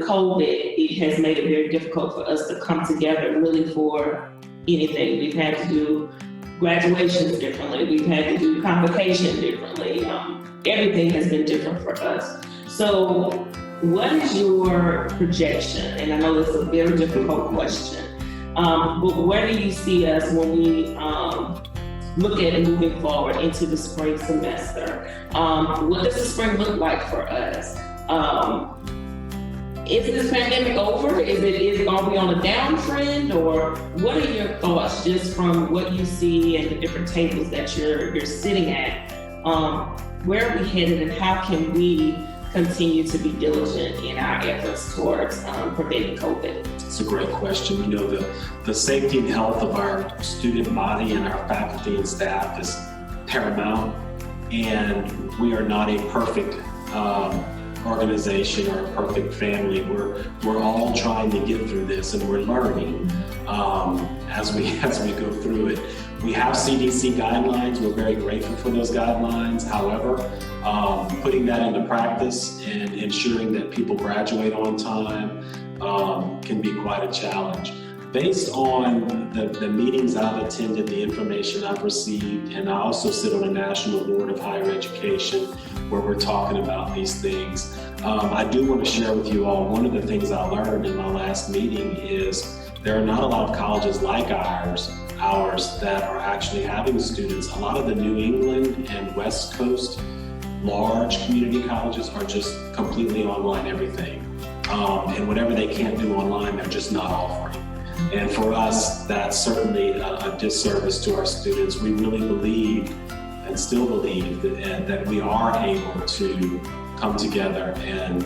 COVID, it has made it very difficult for us to come together really for anything. We've had to do graduations differently. We've had to do convocation differently. Everything has been different for us. So what is your projection? And I know this is a very difficult question, but where do you see us when we look at it moving forward into the spring semester? What does the spring look like for us? Is this pandemic over? Is it going to be on a downtrend? Or what are your thoughts just from what you see and the different tables that you're sitting at? Where are we headed and how can we continue to be diligent in our efforts towards preventing COVID? It's a great question. You know, the safety and health of our student body and our faculty and staff is paramount, and we are not a perfect organization or a perfect family. We're all trying to get through this, and we're learning as we go through it. We have CDC guidelines. We're very grateful for those guidelines. However, putting that into practice and ensuring that people graduate on time can be quite a challenge. Based on the meetings I've attended, the information I've received, and I also sit on a national board of higher education where we're talking about these things. I do want to share with you all, one of the things I learned in my last meeting is there are not a lot of colleges like ours that are actually having students. A lot of the New England and West Coast large community colleges are just completely online everything. And whatever they can't do online, they're just not offering. And for us, that's certainly a disservice to our students. We really believe and still believe that we are able to come together and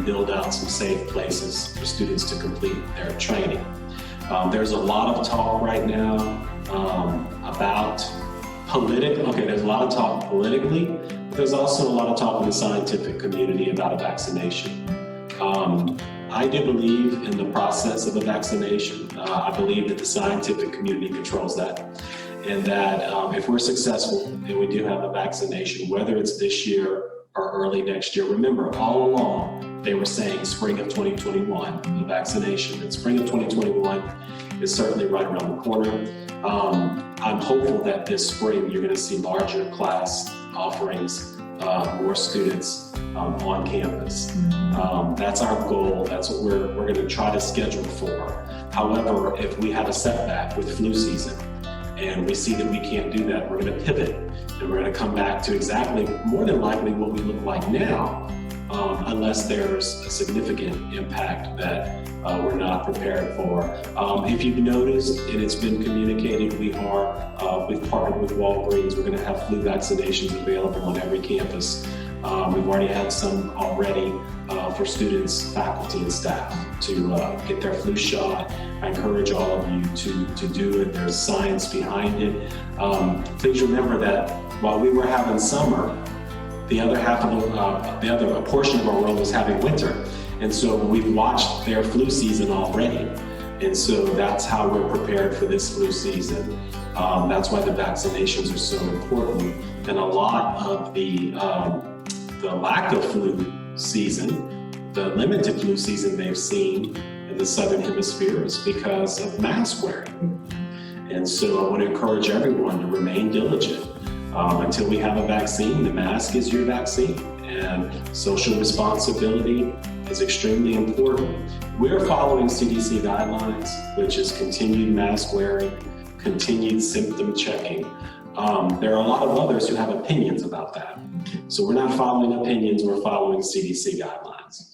build out some safe places for students to complete their training. There's a lot of talk right now about there's a lot of talk politically, but there's also a lot of talk in the scientific community about a vaccination. I do believe in the process of a vaccination. I believe that the scientific community controls that. And that if we're successful and we do have a vaccination, whether it's this year or early next year, remember all along they were saying spring of 2021, the vaccination. And spring of 2021 is certainly right around the corner. I'm hopeful that this spring you're going to see larger class offerings, more students on campus. That's our goal. That's what we're going to try to schedule for. However, if we have a setback with flu season and we see that we can't do that, we're going to pivot and we're going to come back to exactly, more than likely, what we look like now, unless there's a significant impact that we're not prepared for. If you've noticed, and it's been communicated, we've partnered with Walgreens. We're going to have flu vaccinations available on every campus. We've already had some already for students, faculty, and staff to get their flu shot. I encourage all of you to do it. There's science behind it. Please remember that while we were having summer, the other half of a portion of our world was having winter. And so we've watched their flu season already. And so that's how we're prepared for this flu season. That's why the vaccinations are so important. And a lot of the lack of flu season, the limited flu season they've seen in the Southern Hemisphere is because of mask wearing. And so I want to encourage everyone to remain diligent. Until we have a vaccine, the mask is your vaccine. And social responsibility is extremely important. We're following CDC guidelines, which is continued mask wearing, continued symptom checking. There are a lot of others who have opinions about that. So we're not following opinions, we're following CDC guidelines.